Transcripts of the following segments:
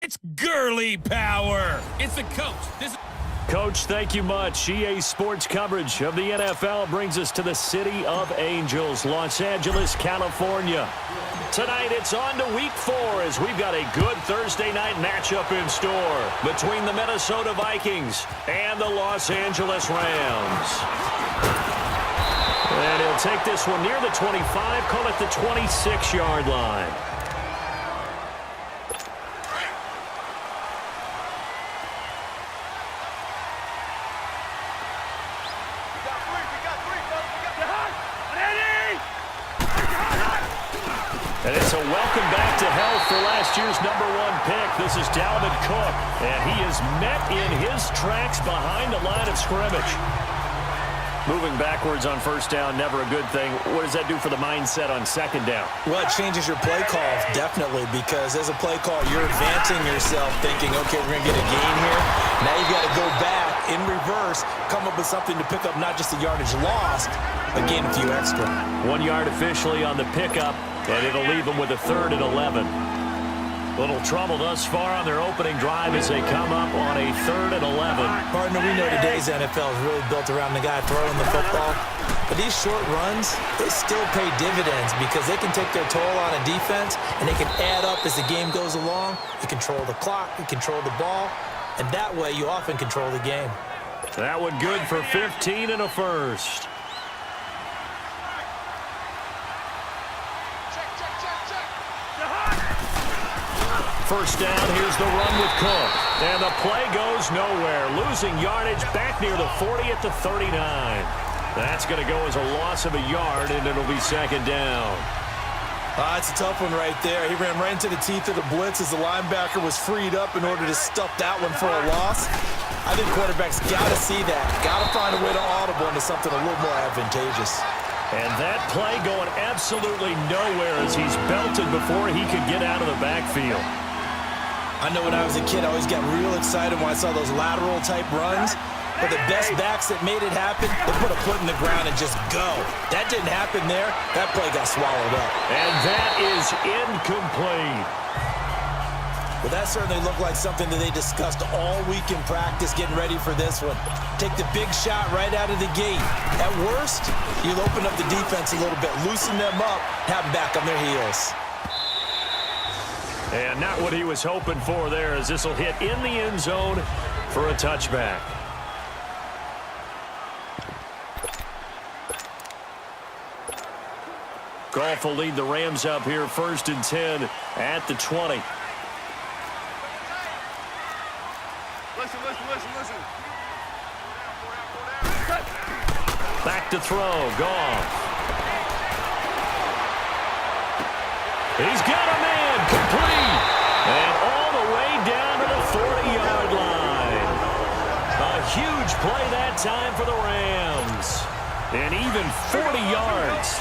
It's girly power. It's the coach. Coach, thank you much. EA Sports coverage of the NFL brings us to the City of Angels, Los Angeles, California. Tonight, it's on to Week 4 as we've got a good Thursday night matchup in store between the Minnesota Vikings and the Los Angeles Rams. And he'll take this one near the 25, call it the 26-yard line. And it's a welcome back to health for last year's #1 pick. This is Dalvin Cook, and he is met in his tracks behind the line of scrimmage. Moving backwards on first down, never a good thing. What does that do for the mindset on second down? Well, it changes your play call, definitely, because as a play call, you're advancing yourself thinking, okay, we're going to get a gain here. Now you've got to go back in reverse, come up with something to pick up not just the yardage lost, but gain a few extra. 1 yard officially on the pickup, and it'll leave them with a 3rd and 11. Little trouble thus far on their opening drive as they come up on a 3rd and 11. Partner, we know today's NFL is really built around the guy throwing the football. But these short runs, they still pay dividends because they can take their toll on a defense and they can add up as the game goes along. You control the clock, you control the ball, and that way you often control the game. That one good for 15 and a first. First down, here's the run with Cook. And the play goes nowhere. Losing yardage back near the 40 at the 39. That's going to go as a loss of a yard, and it'll be second down. It's a tough one right there. He ran right into the teeth of the blitz as the linebacker was freed up in order to stuff that one for a loss. I think quarterbacks got to see that. Got to find a way to audible into something a little more advantageous. And that play going absolutely nowhere as he's belted before he could get out of the backfield. I know when I was a kid, I always got real excited when I saw those lateral-type runs. But the best backs that made it happen, they put a foot in the ground and just go. That didn't happen there. That play got swallowed up. And that is incomplete. Well, that certainly looked like something that they discussed all week in practice getting ready for this one. Take the big shot right out of the gate. At worst, you'll open up the defense a little bit, loosen them up, have them back on their heels. And not what he was hoping for there as this will hit in the end zone for a touchback. Goff will lead the Rams up here 1st and 10 at the 20. Listen. Back to throw, Goff. He's got a man, complete, and all the way down to the 40-yard line. A huge play that time for the Rams, and even 40 yards.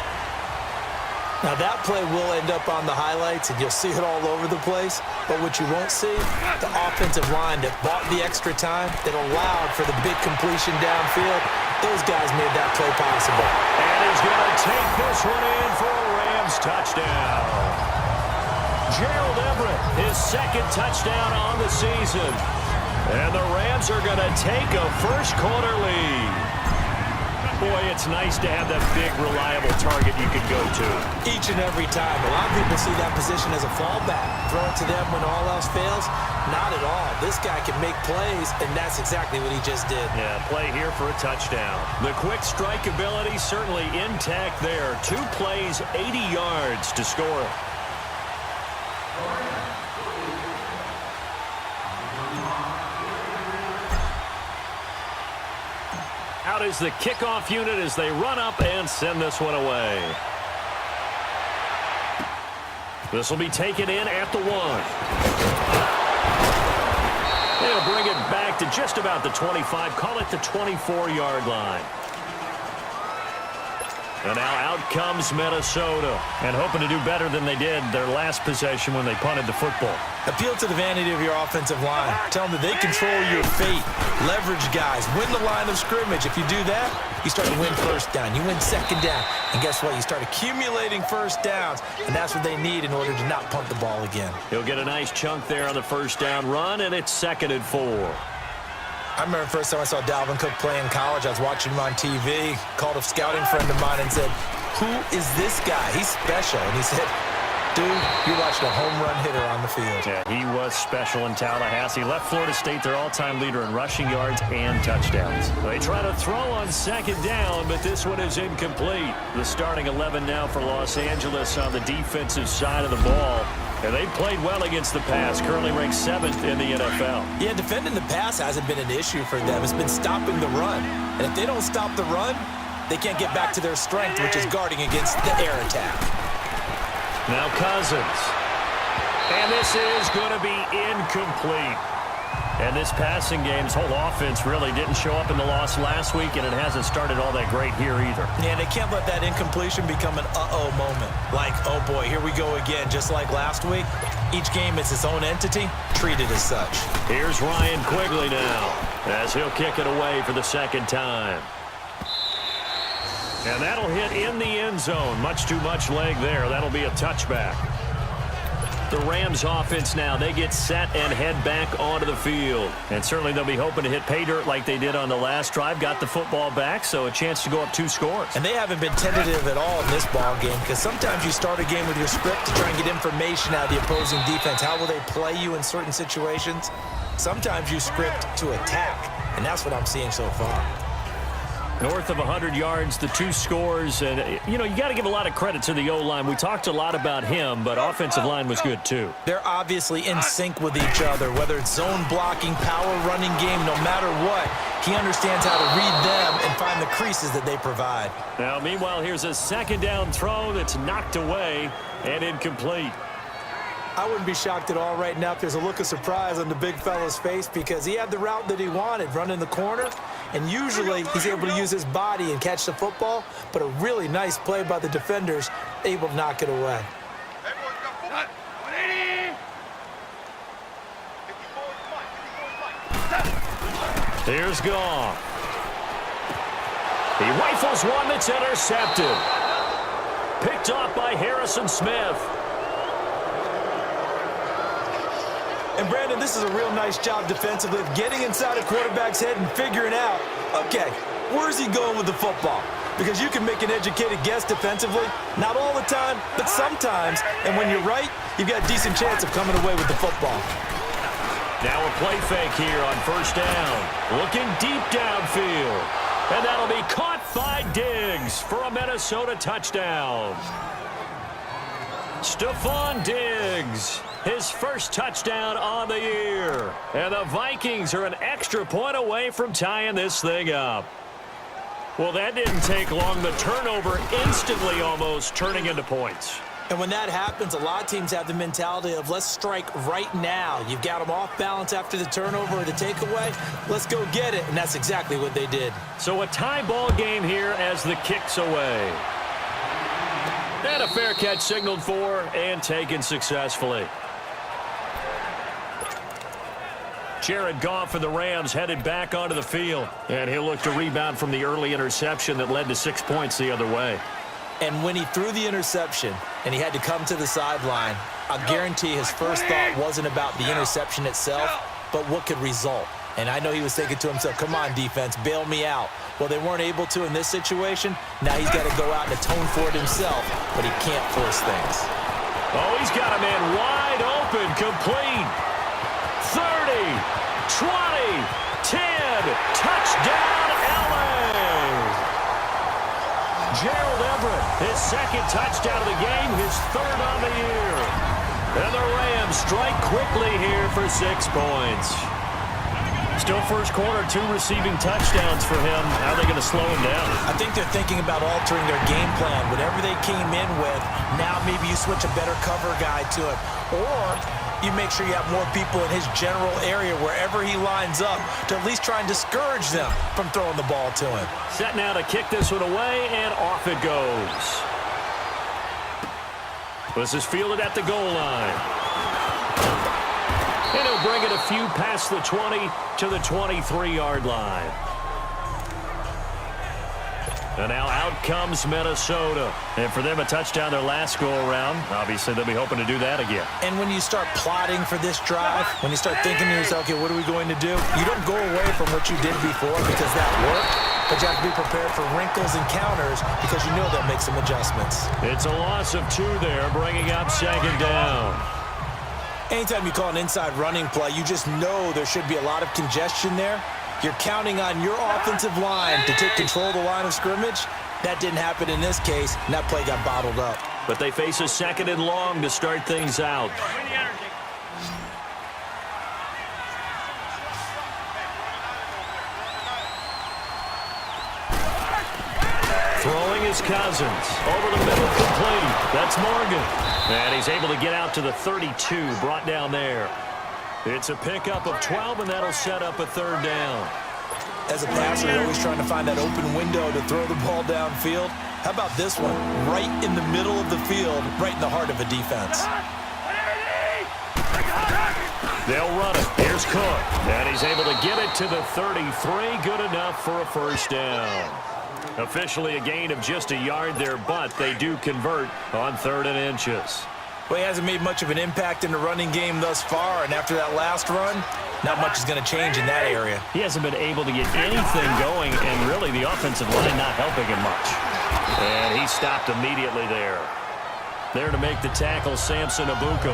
Now, that play will end up on the highlights, and you'll see it all over the place. But what you won't see, the offensive line that bought the extra time, that allowed for the big completion downfield, those guys made that play possible. And he's going to take this one in for a Rams touchdown. Gerald Everett, his 2nd touchdown on the season. And the Rams are going to take a first-quarter lead. Boy, it's nice to have that big, reliable target you can go to. Each and every time. A lot of people see that position as a fallback. Throw it to them when all else fails. Not at all. This guy can make plays, and that's exactly what he just did. Yeah, play here for a touchdown. The quick strike ability certainly intact there. 2 plays, 80 yards to score. Out is the kickoff unit as they run up and send this one away. This will be taken in at the 1. They'll bring it back to just about the 25, call it the 24-yard line. And now out comes Minnesota. And hoping to do better than they did their last possession when they punted the football. Appeal to the vanity of your offensive line. Tell them that they control your fate. Leverage guys. Win the line of scrimmage. If you do that, you start to win first down. You win second down. And guess what? You start accumulating first downs. And that's what they need in order to not punt the ball again. He'll get a nice chunk there on the first down run, and it's 2nd and 4. I remember the first time I saw Dalvin Cook play in college. I was watching him on TV, called a scouting friend of mine and said, "Who is this guy? He's special." And he said, "Dude, you're watching a home run hitter on the field." Yeah, he was special in Tallahassee. Left Florida State their all-time leader in rushing yards and touchdowns. They try to throw on 2nd down, but this one is incomplete. The starting 11 now for Los Angeles on the defensive side of the ball. And they played well against the pass, currently ranked 7th in the NFL. Yeah, defending the pass hasn't been an issue for them. It's been stopping the run. And if they don't stop the run, they can't get back to their strength, which is guarding against the air attack. Now Cousins. And this is going to be incomplete. And this passing game's whole offense really didn't show up in the loss last week, and it hasn't started all that great here either. Yeah, they can't let that incompletion become an uh-oh moment. Like, oh boy, here we go again, just like last week. Each game is its own entity, treated as such. Here's Ryan Quigley now, as he'll kick it away for the 2nd time. And that'll hit in the end zone. Much too much leg there. That'll be a touchback. The Rams offense now, they get set and head back onto the field. And certainly they'll be hoping to hit pay dirt like they did on the last drive. Got the football back, so a chance to go up 2 scores. And they haven't been tentative at all in this ball game, because sometimes you start a game with your script to try and get information out of the opposing defense. How will they play you in certain situations? Sometimes you script to attack, and that's what I'm seeing so far. North of 100 yards, the 2 scores. And, you know, you got to give a lot of credit to the O-line. We talked a lot about him, but offensive line was good too. They're obviously in sync with each other, whether it's zone blocking, power running game, no matter what. He understands how to read them and find the creases that they provide. Now, meanwhile, here's a 2nd down throw that's knocked away and incomplete. I wouldn't be shocked at all right now if there's a look of surprise on the big fella's face, because he had the route that he wanted, running the corner, and usually he's able to use his body and catch the football, but a really nice play by the defenders, able to knock it away. Here's Goff. He rifles one that's intercepted. Picked off by Harrison Smith. And, Brandon, this is a real nice job defensively of getting inside a quarterback's head and figuring out, okay, where's he going with the football? Because you can make an educated guess defensively, not all the time, but sometimes. And when you're right, you've got a decent chance of coming away with the football. Now a play fake here on 1st down. Looking deep downfield. And that'll be caught by Diggs for a Minnesota touchdown. Stephon Diggs, his first touchdown on the year. And the Vikings are an extra point away from tying this thing up. Well, that didn't take long. The turnover instantly almost turning into points. And when that happens, a lot of teams have the mentality of let's strike right now. You've got them off balance after the turnover or the takeaway. Let's go get it. And that's exactly what they did. So a tie ball game here as the kick's away. And a fair catch signaled for and taken successfully. Jared Goff for the Rams headed back onto the field. And he'll look to rebound from the early interception that led to 6 points the other way. And when he threw the interception and he had to come to the sideline, I guarantee his first thought wasn't about the interception itself, but what could result. And I know he was thinking to himself, come on, defense, bail me out. Well, they weren't able to in this situation. Now he's got to go out and atone for it himself, but he can't force things. Oh, he's got a man wide open, complete. 30, 20, 10, touchdown, LA! Gerald Everett, his 2nd touchdown of the game, his 3rd on the year. And the Rams strike quickly here for 6 points. Still first quarter, 2 receiving touchdowns for him. How are they going to slow him down? I think they're thinking about altering their game plan. Whatever they came in with, now maybe you switch a better cover guy to it. Or you make sure you have more people in his general area wherever he lines up to at least try and discourage them from throwing the ball to him. Set now to kick this one away, and off it goes. This is fielded at the goal line. And he'll bring it a few past the 20 to the 23-yard line. And now out comes Minnesota. And for them, a touchdown their last go-around. Obviously, they'll be hoping to do that again. And when you start plotting for this drive, when you start thinking to yourself, okay, what are we going to do? You don't go away from what you did before because that worked, but you have to be prepared for wrinkles and counters because you know they'll make some adjustments. It's a loss of 2 there, bringing up second down. Anytime you call an inside running play, you just know there should be a lot of congestion there. You're counting on your offensive line to take control of the line of scrimmage. That didn't happen in this case, and that play got bottled up. But they face a second and long to start things out. Throwing is Cousins. Over the middle, complete. That's Morgan. And he's able to get out to the 32, brought down there. It's a pickup of 12, and that'll set up a third down. As a passer, you're always trying to find that open window to throw the ball downfield. How about this one? Right in the middle of the field, right in the heart of a defense. They'll run it. Here's Cook. And he's able to get it to the 33. Good enough for a first down. Officially a gain of just a yard there, but they do convert on 3rd and inches. Well, he hasn't made much of an impact in the running game thus far, and after that last run, not much is going to change in that area. He hasn't been able to get anything going, and really the offensive line not helping him much. And he stopped immediately there. There to make the tackle, Samson Abuka.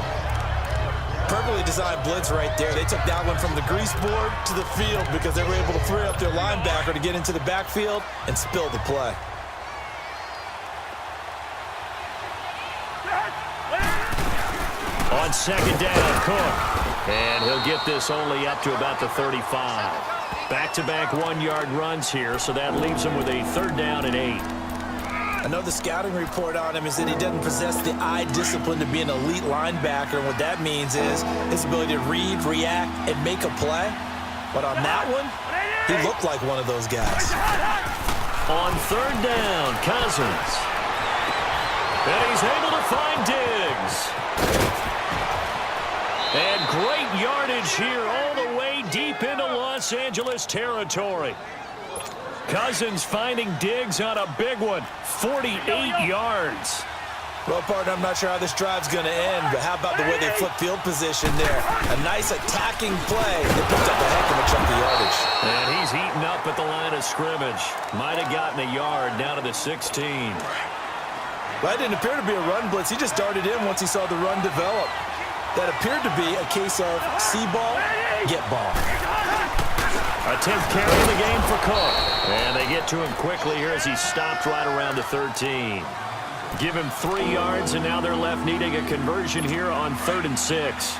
Perfectly designed blitz right there. They took that one from the grease board to the field because they were able to free up their linebacker to get into the backfield and spill the play. On second down, Cook. And he'll get this only up to about the 35. Back-to-back 1-yard runs here, so that leaves him with a 3rd down and 8. I know the scouting report on him is that he doesn't possess the eye discipline to be an elite linebacker, and what that means is his ability to read, react, and make a play. But on that one, he looked like one of those guys. On 3rd down, Cousins. And he's able to find Diggs. And great yardage here all the way deep into Los Angeles territory. Cousins finding Diggs on a big one, 48 yards. Well, partner, I'm not sure how this drive's going to end, but how about the way they flip field position there? A nice attacking play. They picked up a heck of a chunk of yardage. And he's heating up at the line of scrimmage. Might have gotten a yard down to the 16. Well, that didn't appear to be a run blitz. He just darted in once he saw the run develop. That appeared to be a case of see ball, get ball. A 10th carry in the game for Cook. And they get to him quickly here as he stopped right around the 13. Give him 3 yards, and now they're left needing a conversion here on 3rd and 6.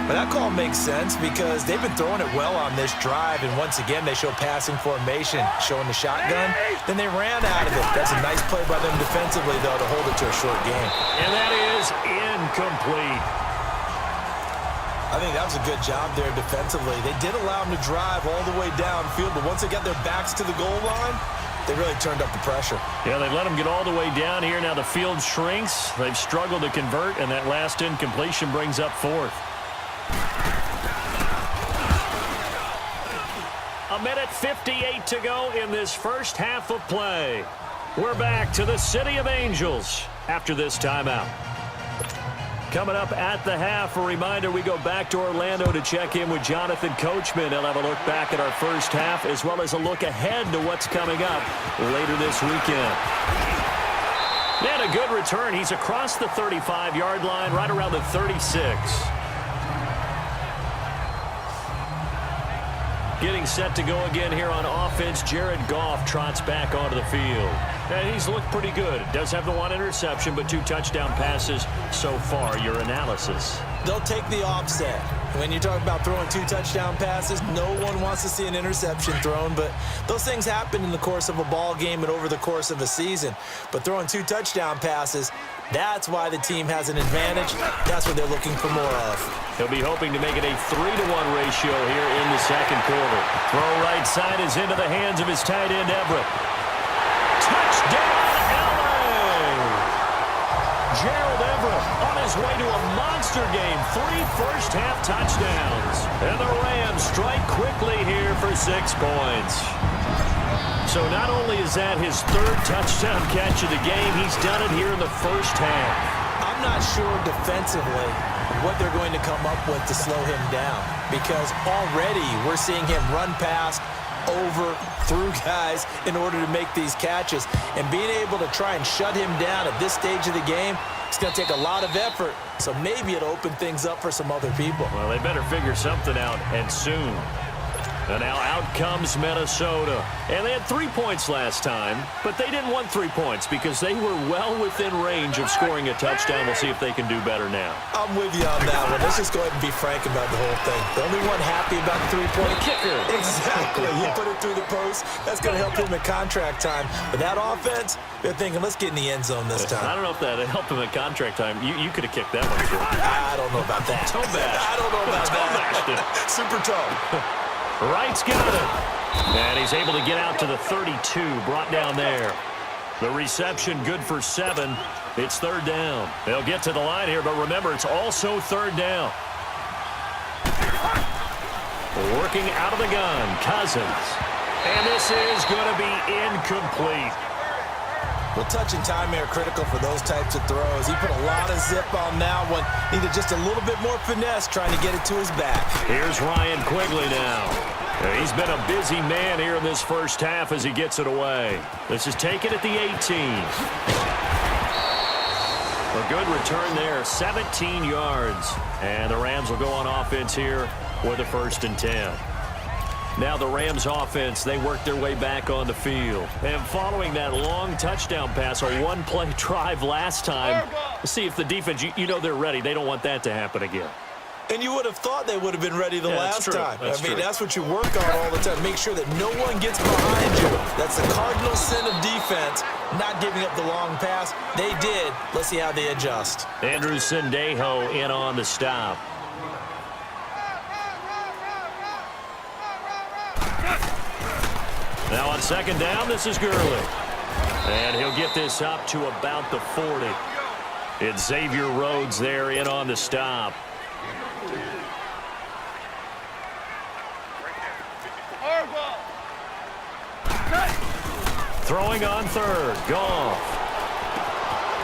But that call makes sense because they've been throwing it well on this drive, and once again they show passing formation, showing the shotgun. Then they ran out of it. That's a nice play by them defensively, though, to hold it to a short game. And that is incomplete. I think that was a good job there defensively. They did allow them to drive all the way downfield, but once they got their backs to the goal line, they really turned up the pressure. Yeah, they let them get all the way down here. Now the field shrinks. They've struggled to convert, and that last incompletion brings up 4th. A minute 58 to go in this first half of play. We're back to the City of Angels after this timeout. Coming up at the half, a reminder, we go back to Orlando to check in with Jonathan Coachman. He'll have a look back at our first half as well as a look ahead to what's coming up later this weekend. And a good return. He's across the 35-yard line, right around the 36. Getting set to go again here on offense, Jared Goff trots back onto the field. And he's looked pretty good. Does have the 1 interception, but 2 touchdown passes so far. Your analysis? They'll take the offset. When you talk about throwing 2 touchdown passes, no one wants to see an interception thrown, but those things happen in the course of a ball game and over the course of a season. But throwing 2 touchdown passes, That's why the team has an advantage. That's what they're looking for more of. He'll be hoping to make it a 3-to-1 ratio here in the second quarter. Throw right side is into the hands of his tight end, Everett. Touchdown, LA! Gerald Everett on his way to a monster game. 3 first-half touchdowns. And the Rams strike quickly here for 6 points. So not only is that his 3rd touchdown catch of the game, he's done it here in the first half. I'm not sure defensively what they're going to come up with to slow him down, because already we're seeing him run past, over, through guys in order to make these catches. And being able to try and shut him down at this stage of the game, it's going to take a lot of effort. So maybe it'll open things up for some other people. Well, they better figure something out, and soon. And now out comes Minnesota. And they had 3 points last time, but they didn't want 3 points because they were well within range of scoring a touchdown. We'll see if they can do better now. I'm with you on that one. Let's just go ahead and be frank about the whole thing. The only one happy about the 3-point kicker. Exactly. You put it through the post. That's going to help him in contract time. But that offense, they're thinking, let's get in the end zone this time. I don't know if that helped him in contract time. You could have kicked that one. I don't know about that. Toe bash. I don't know about that. Super toe. Wright's got it. And he's able to get out to the 32, brought down there. The reception good for 7. It's 3rd down. They'll get to the line here, but remember, it's also 3rd down. Working out of the gun, Cousins. And this is going to be incomplete. Well, touch and time are critical for those types of throws. He put a lot of zip on that one. Needed just a little bit more finesse trying to get it to his back. Here's Ryan Quigley now. He's been a busy man here in this first half as he gets it away. This is taken at the 18. A good return there, 17 yards. And the Rams will go on offense here with a 1st and 10. Now the Rams offense, they work their way back on the field. And following that long touchdown pass, a 1-play drive last time, see if the defense, you know they're ready. They don't want that to happen again. And you would have thought they would have been ready the last time. That's what you work on all the time. Make sure that no one gets behind you. That's the cardinal sin of defense, not giving up the long pass. They did. Let's see how they adjust. Andrew Sendejo in on the stop. Now on 2nd down, this is Gurley. And he'll get this up to about the 40. It's Xavier Rhodes there in on the stop. Throwing on 3rd, Goff.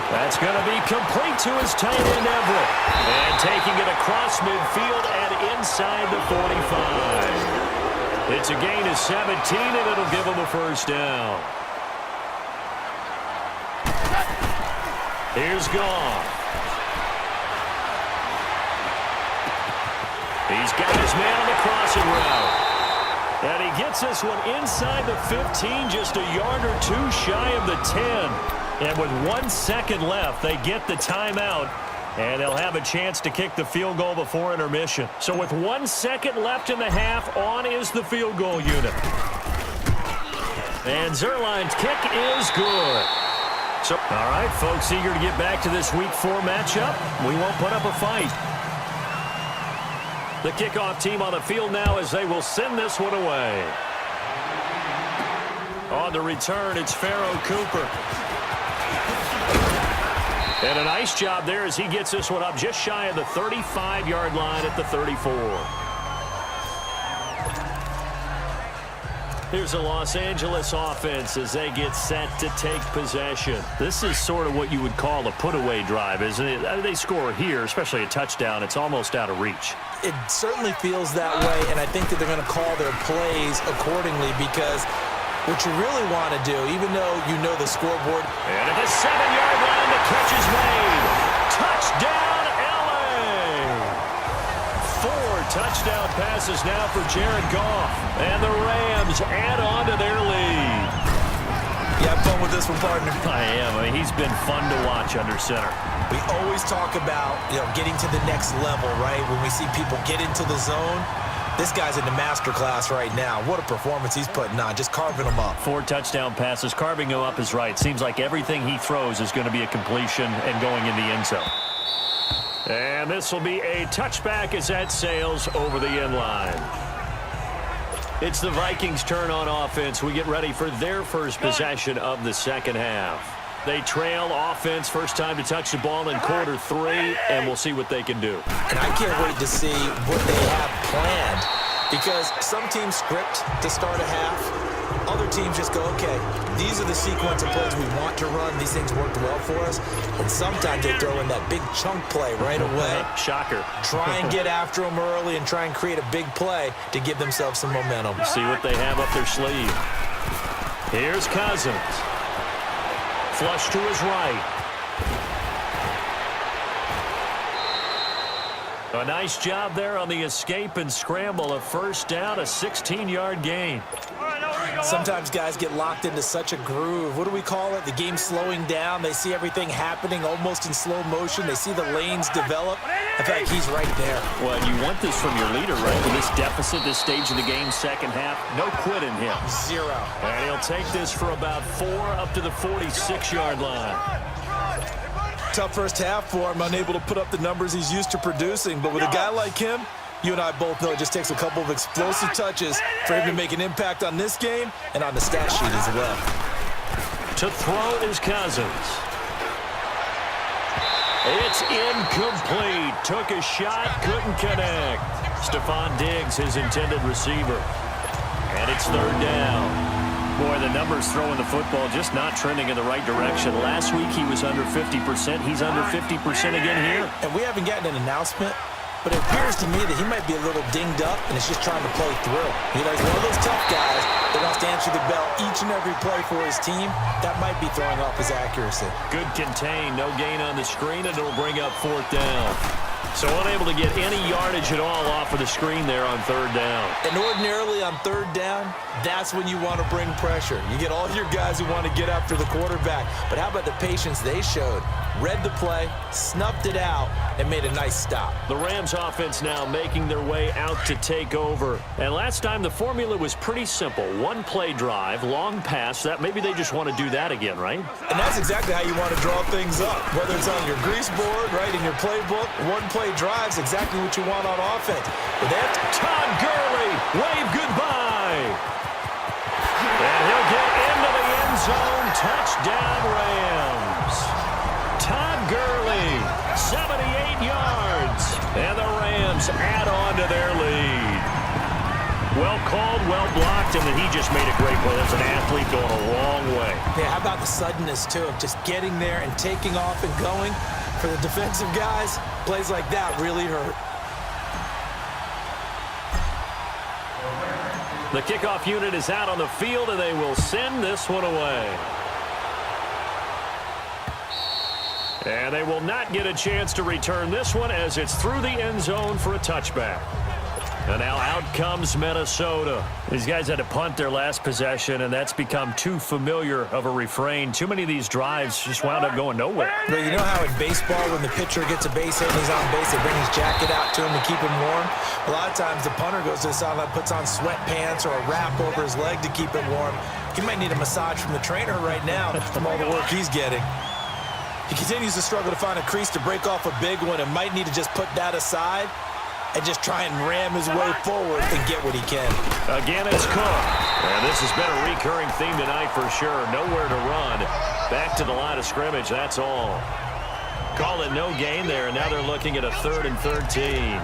That's going to be complete to his tight end, Everett. And taking it across midfield and inside the 45. It's a gain of 17, and it'll give him a 1st down. Here's Goff. He's got his man on the crossing route. And he gets this one inside the 15, just a yard or 2 shy of the 10. And with 1 second left, they get the timeout. And they'll have a chance to kick the field goal before intermission. So with 1 second left in the half, on is the field goal unit. And Zerline's kick is good. So, all right, folks, eager to get back to this Week 4 matchup. We won't put up a fight. The kickoff team on the field now as they will send this one away. On the return, it's Pharaoh Cooper. And a nice job there as he gets this one up just shy of the 35-yard line at the 34. Here's the Los Angeles offense as they get set to take possession. This is sort of what you would call a put-away drive, isn't it? They score here, especially a touchdown. It's almost out of reach. It certainly feels that way, and I think that they're going to call their plays accordingly because what you really want to do, even though you know the scoreboard. And at the 7-yard line, the catch is made. Touchdown, LA! 4 touchdown passes now for Jared Goff. And the Rams add on to their lead. You have fun with this one, partner? I am. I mean, he's been fun to watch under center. We always talk about, getting to the next level, right? When we see people get into the zone. This guy's in the master class right now. What a performance he's putting on, just carving them up. 4 touchdown passes. Carving him up is right. Seems like everything he throws is going to be a completion and going in the end zone. And this will be a touchback as that sails over the end line. It's the Vikings' turn on offense. We get ready for their first possession of the second half. They trail offense, first time to touch the ball in quarter 3, and we'll see what they can do. And I can't wait to see what they have planned, because some teams script to start a half. Other teams just go, okay, these are the sequence of plays we want to run. These things worked well for us. And sometimes they throw in that big chunk play right away. Shocker. Try and get after them early and try and create a big play to give themselves some momentum. See what they have up their sleeve. Here's Cousins. Flush to his right. A nice job there on the escape and scramble. A first down, a 16-yard gain. Sometimes guys get locked into such a groove. What do we call it? The game slowing down. They see everything happening almost in slow motion. They see the lanes develop. I feel like he's right there. Well, you want this from your leader, right? With this deficit, this stage of the game, second half, no quit in him. 0. And he'll take this for about 4 up to the 46-yard line. Tough first half for him, unable to put up the numbers he's used to producing. But with a guy like him, you and I both know it just takes a couple of explosive touches for him to make an impact on this game and on the stat sheet as well. To throw is Cousins. It's incomplete. Took a shot, couldn't connect. Stephon Diggs, his intended receiver. And it's third down. Boy, the numbers throwing the football just not trending in the right direction. Last week he was under 50%. He's under 50% again here. And we haven't gotten an announcement, but it appears to me that he might be a little dinged up and is just trying to play through. You know, he's one of those tough guys that wants to answer the bell each and every play for his team. That might be throwing off his accuracy. Good contain, no gain on the screen, and it'll bring up fourth down. So unable to get any yardage at all off of the screen there on third down. And ordinarily on third down, that's when you want to bring pressure. You get all your guys who want to get after the quarterback. But how about the patience they showed? Read the play, snuffed it out, and made a nice stop. The Rams offense now making their way out to take over. And last time the formula was pretty simple. One play drive, long pass. That maybe they just want to do that again, right? And that's exactly how you want to draw things up. Whether it's on your grease board, right, in your playbook, one play drive's exactly what you want on offense. But they have to... Todd Gurley, wave goodbye. And he'll get into the end zone. Touchdown, Rams. Todd Gurley, 78 yards. And the Rams add on to their lead. Well called, well blocked, and then he just made a great play. That's an athlete going a long way. Yeah, how about the suddenness, too, of just getting there and taking off and going? For the defensive guys, plays like that really hurt. The kickoff unit is out on the field, and they will send this one away. And they will not get a chance to return this one as it's through the end zone for a touchback. And now out comes Minnesota. These guys had to punt their last possession, and that's become too familiar of a refrain. Too many of these drives just wound up going nowhere. But you know how in baseball, when the pitcher gets a base hit and he's on base, they bring his jacket out to him to keep him warm? A lot of times the punter goes to the sideline, puts on sweatpants or a wrap over his leg to keep it warm. He might need a massage from the trainer right now from all the work he's getting. He continues to struggle to find a crease to break off a big one and might need to just put that aside and just try and ram his way forward and get what he can. Again, it's Cook. And this has been a recurring theme tonight for sure. Nowhere to run. Back to the line of scrimmage, that's all. Call it no gain there, and now they're looking at a 3rd and 13.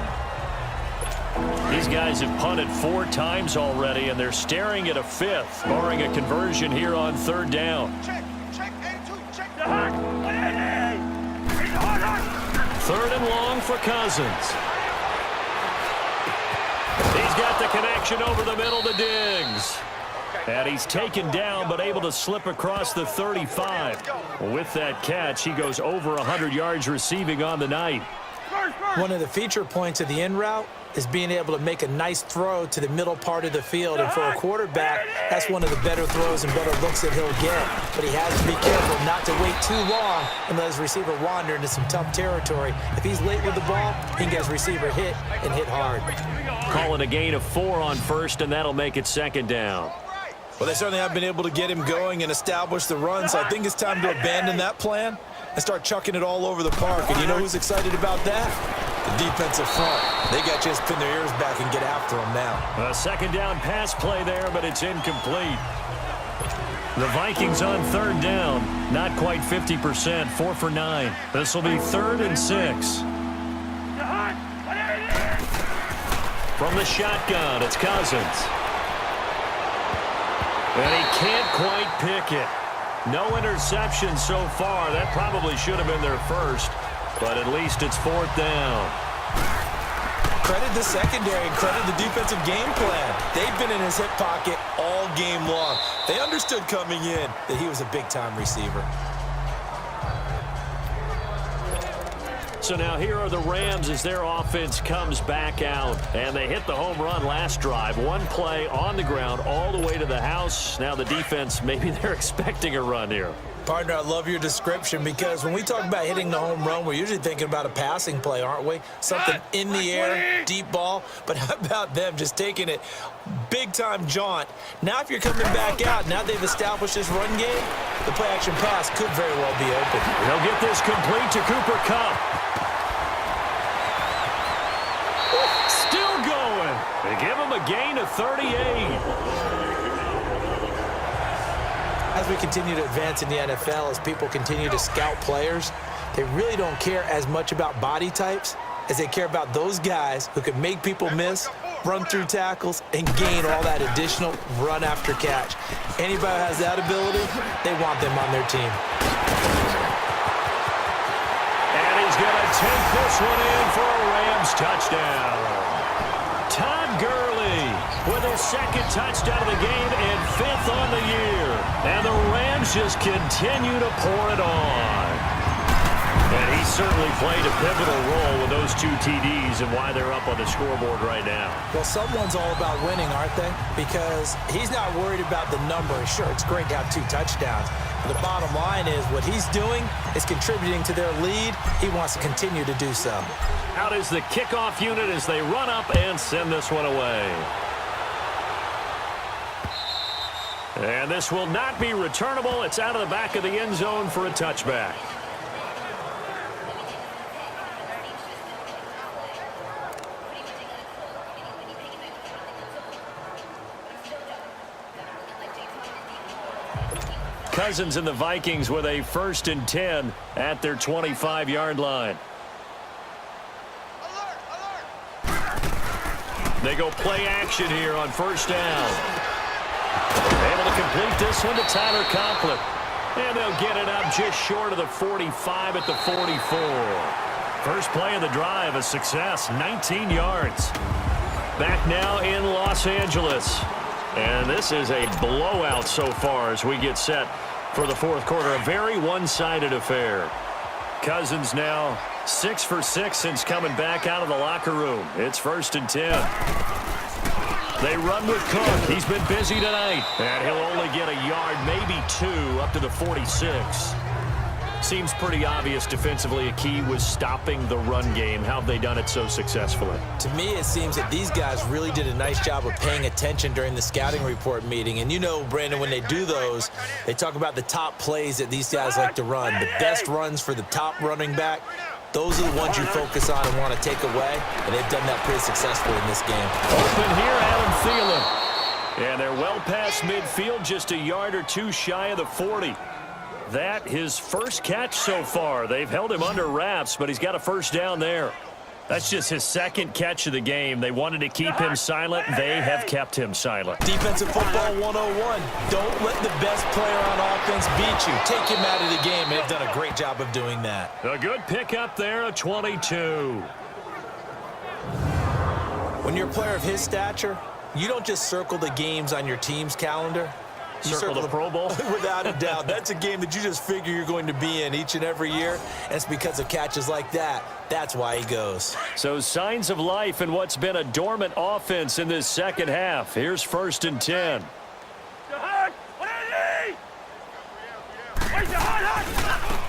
These guys have punted 4 times already, and they're staring at a 5th, barring a conversion here on 3rd down. Check, A2, check. 3rd and long for Cousins. He's got the connection over the middle to Diggs. And he's taken down but able to slip across the 35. With that catch, he goes over 100 yards receiving on the night. One of the feature points of the in route is being able to make a nice throw to the middle part of the field. And for a quarterback, that's one of the better throws and better looks that he'll get. But he has to be careful not to wait too long and let his receiver wander into some tough territory. If he's late with the ball, he can get his receiver hit and hit hard. Calling a gain of 4 on first, and that'll make it second down. Well, they certainly have been able to get him going and establish the run, so I think it's time to abandon that plan and start chucking it all over the park. And you know who's excited about that? The defensive front. They got to just pin their ears back and get after him now. A second down pass play there, but it's incomplete. The Vikings on third down. Not quite 50%, 4 for 9. This will be 3rd and 6. From the shotgun, it's Cousins. And he can't quite pick it. No interception so far. That probably should have been their first, but at least it's 4th down. Credit the secondary and credit the defensive game plan. They've been in his hip pocket all game long. They understood coming in that he was a big-time receiver. So now here are the Rams as their offense comes back out. And they hit the home run last drive. One play on the ground all the way to the house. Now the defense, maybe they're expecting a run here. Partner, I love your description because when we talk about hitting the home run, we're usually thinking about a passing play, aren't we? Something in the air, deep ball. But how about them just taking it big-time jaunt? Now if you're coming back out, now they've established this run game, the play-action pass could very well be open. They'll get this complete to Cooper Kupp. Still going. They give him a gain of 38. As we continue to advance in the NFL, as people continue to scout players, they really don't care as much about body types as they care about those guys who can make people miss, run through tackles, and gain all that additional run after catch. Anybody who has that ability, they want them on their team. And he's going to take this one in for a Rams touchdown. Todd Gurley with his 2nd touchdown of the game and 5th on the year. And the Rams just continue to pour it on. And he certainly played a pivotal role with those 2 TDs and why they're up on the scoreboard right now. Well, someone's all about winning, aren't they? Because he's not worried about the number. Sure, it's great to have 2 touchdowns. But the bottom line is what he's doing is contributing to their lead. He wants to continue to do so. Out is the kickoff unit as they run up and send this one away. And this will not be returnable. It's out of the back of the end zone for a touchback. Cousins and the Vikings with a 1st and 10 at their 25-yard line. They go play action here on 1st down. Able to complete this one to Tyler Conklin. And they'll get it up just short of the 45 at the 44. First play of the drive, a success, 19 yards. Back now in Los Angeles. And this is a blowout so far as we get set for the 4th quarter. A very one-sided affair. Cousins now 6 for 6 since coming back out of the locker room. It's 1st and 10. They run with Cook. He's been busy tonight. And he'll only get a yard, maybe 2, up to the 46. Seems pretty obvious defensively a key was stopping the run game. How have they done it so successfully? To me, it seems that these guys really did a nice job of paying attention during the scouting report meeting. And you know, Brandon, when they do those, they talk about the top plays that these guys like to run. The best runs for the top running back, those are the ones you focus on and want to take away. And they've done that pretty successfully in this game. Open here, Adam Thielen. And they're well past midfield, just a yard or 2 shy of the 40. That his first catch so far. They've held him under wraps, but he's got a 1st down there. That's just his 2nd catch of the game. They wanted to keep him silent. They have kept him silent. Defensive football 101. Don't let the best player on offense beat you. Take him out of the game. They've done a great job of doing that. A good pickup there, a 22. When you're a player of his stature, you don't just circle the games on your team's calendar. Circle the Pro Bowl? Without a doubt. That's a game that you just figure you're going to be in each and every year, and it's because of catches like that. That's why he goes. So signs of life in what's been a dormant offense in this second half. Here's 1st and 10.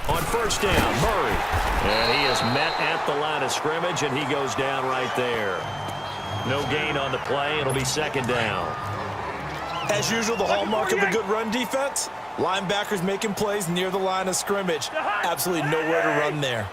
On 1st down, Murray. And he is met at the line of scrimmage, and he goes down right there. No gain on the play. It'll be 2nd down. As usual, the hallmark of a good run defense, linebackers making plays near the line of scrimmage. Absolutely nowhere to run there.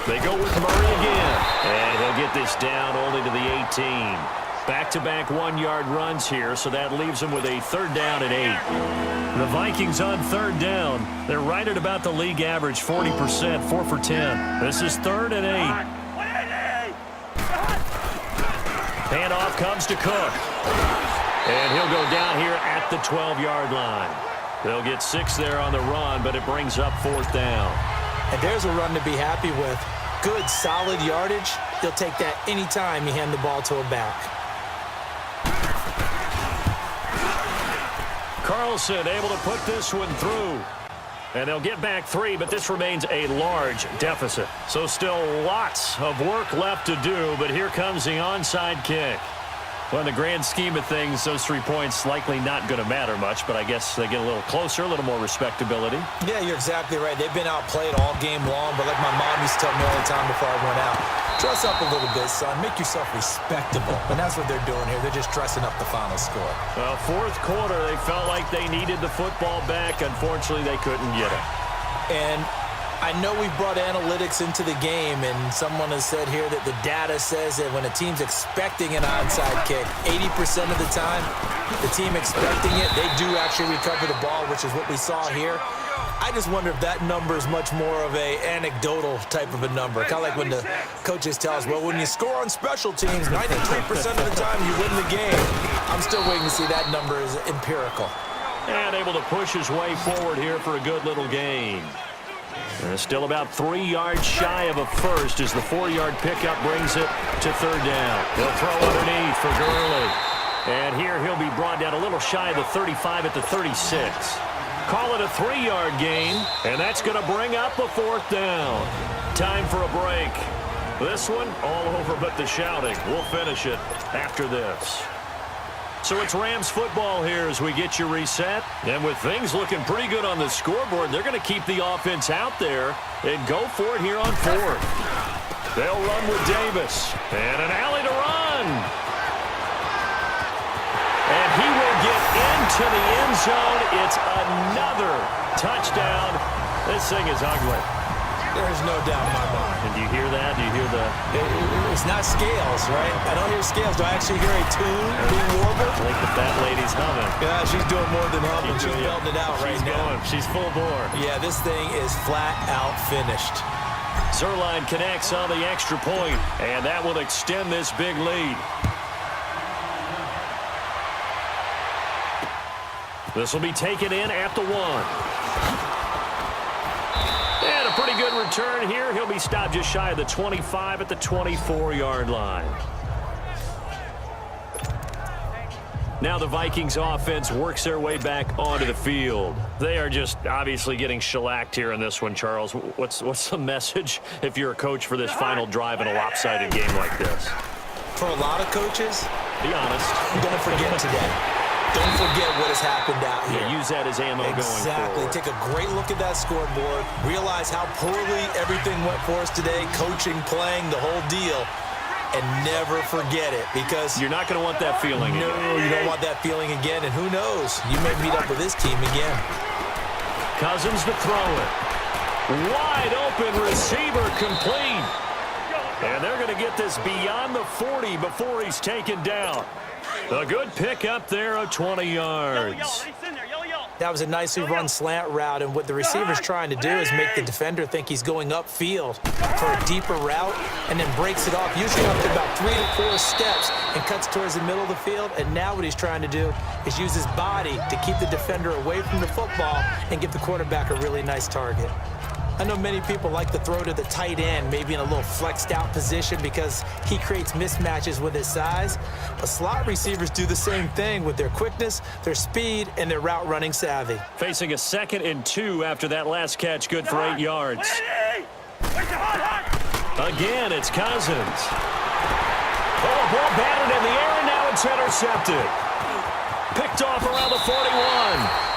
They go with Murray again. And he'll get this down only to the 18. Back-to-back 1-yard runs here, so that leaves him with a 3rd down and 8. The Vikings on 3rd down. They're right at about the league average, 40%, 4 for 10. This is 3rd and 8. Handoff comes to Cook. And he'll go down here at the 12-yard line. They'll get 6 there on the run, but it brings up 4th down. And there's a run to be happy with. Good, solid yardage. He'll take that anytime you hand the ball to a back. Carlson able to put this one through. And they'll get back 3, but this remains a large deficit. So still lots of work left to do, but here comes the onside kick. Well, in the grand scheme of things, those 3 points likely not going to matter much, but I guess they get a little closer, a little more respectability. Yeah, you're exactly right. They've been outplayed all game long, but like my mom used to tell me all the time before I went out, dress up a little bit, son. Make yourself respectable. And that's what they're doing here. They're just dressing up the final score. Well, 4th quarter, they felt like they needed the football back. Unfortunately, they couldn't get it. And I know we brought analytics into the game, and someone has said here that the data says that when a team's expecting an onside kick, 80% of the time, the team expecting it, they do actually recover the ball, which is what we saw here. I just wonder if that number is much more of a anecdotal type of a number. Kind of like when the coaches tell us, well, when you score on special teams, 93% of the time you win the game. I'm still waiting to see that number is empirical. And able to push his way forward here for a good little gain. And still about 3 yards shy of a first as the 4-yard pickup brings it to 3rd down. He'll throw underneath for Gurley. And here he'll be brought down a little shy of the 35 at the 36. Call it a 3-yard gain, and that's going to bring up a 4th down. Time for a break. This one all over but the shouting. We'll finish it after this. So it's Rams football here as we get you reset. And with things looking pretty good on the scoreboard, they're going to keep the offense out there and go for it here on 4th. They'll run with Davis. And an alley to run. And he will get into the end zone. It's another touchdown. This thing is ugly. There's no doubt in my mind. And do you hear that? Do you hear the... It's not scales, right? I don't hear scales. Do I actually hear a tune being warbled? I think the fat lady's humming. Yeah, she's doing more than humming. She's belting it out right now. She's full bore. Yeah, this thing is flat out finished. Zerline connects on the extra point, and that will extend this big lead. This will be taken in at the 1. And a pretty good return here. He'll be stopped just shy of the 25 at the 24-yard line. Now the Vikings offense works their way back onto the field. They are just obviously getting shellacked here in this one, Charles. What's the message if you're a coach for this final drive in a lopsided game like this? For a lot of coaches, be honest, you're going to forget today. Don't forget what has happened out here. Yeah, use that as ammo going forward. Exactly. Take a great look at that scoreboard. Realize how poorly everything went for us today. Coaching, playing, the whole deal. And never forget it, because you're not going to want that feeling again. No, you don't want that feeling again. And who knows? You may meet up with this team again. Cousins to throw it. Wide open receiver complete. And they're going to get this beyond the 40 before he's taken down. A good pick up there of 20 yards. That was a nicely run slant route, and what the receiver's trying to do is make the defender think he's going upfield for a deeper route, and then breaks it off, usually up to about 3 to 4 steps, and cuts towards the middle of the field. And now what he's trying to do is use his body to keep the defender away from the football and give the quarterback a really nice target. I know many people like to throw to the tight end, maybe in a little flexed out position because he creates mismatches with his size. But slot receivers do the same thing with their quickness, their speed, and their route running savvy. Facing a 2nd and 2 after that last catch, good for 8 yards. Again, it's Cousins. Oh, a ball batted in the air, and now it's intercepted. Picked off around the 41.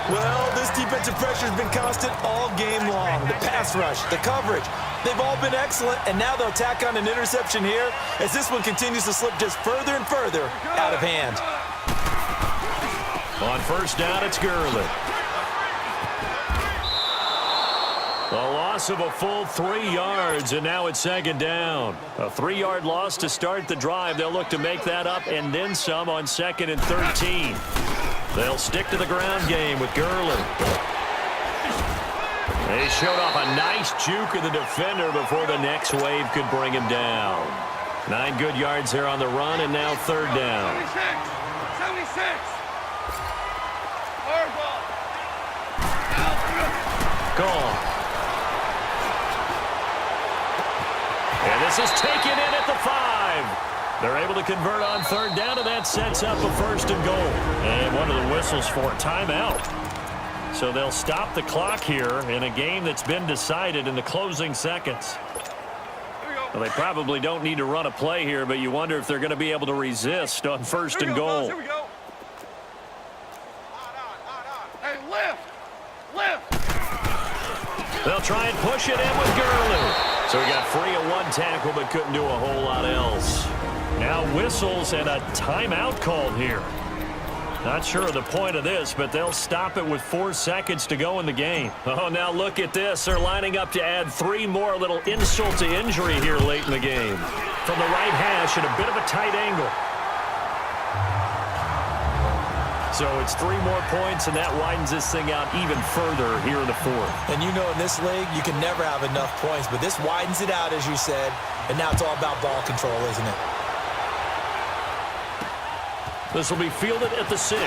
Well, this defensive pressure has been constant all game long. The pass rush, the coverage, they've all been excellent, and now they'll tack on an interception here as this one continues to slip just further and further out of hand. On first down, it's Gurley. A loss of a full 3 yards, and now it's 2nd down. A 3-yard loss to start the drive. They'll look to make that up and then some on 2nd and 13. They'll stick to the ground game with Gurley. They showed off a nice juke of the defender before the next wave could bring him down. 9 good yards there on the run, and now 3rd down. 76. Gone. And this is taken in at the 5. They're able to convert on 3rd down, and that sets up a 1st and goal. And one of the whistles for timeout. So they'll stop the clock here in a game that's been decided in the closing seconds. Well, they probably don't need to run a play here, but you wonder if they're going to be able to resist on 1st and goal. Here we go. Hey, lift. They'll try and push it in with Gurley. So he got free of 1 tackle, but couldn't do a whole lot else. Now whistles and a timeout called here. Not sure of the point of this, but they'll stop it with 4 seconds to go in the game. Oh, now look at this. They're lining up to add 3 more, little insult to injury here late in the game. From the right hash at a bit of a tight angle. So it's 3 more points, and that widens this thing out even further here in the 4th. And you know in this league, you can never have enough points, but this widens it out, as you said, and now it's all about ball control, isn't it? This will be fielded at the 6.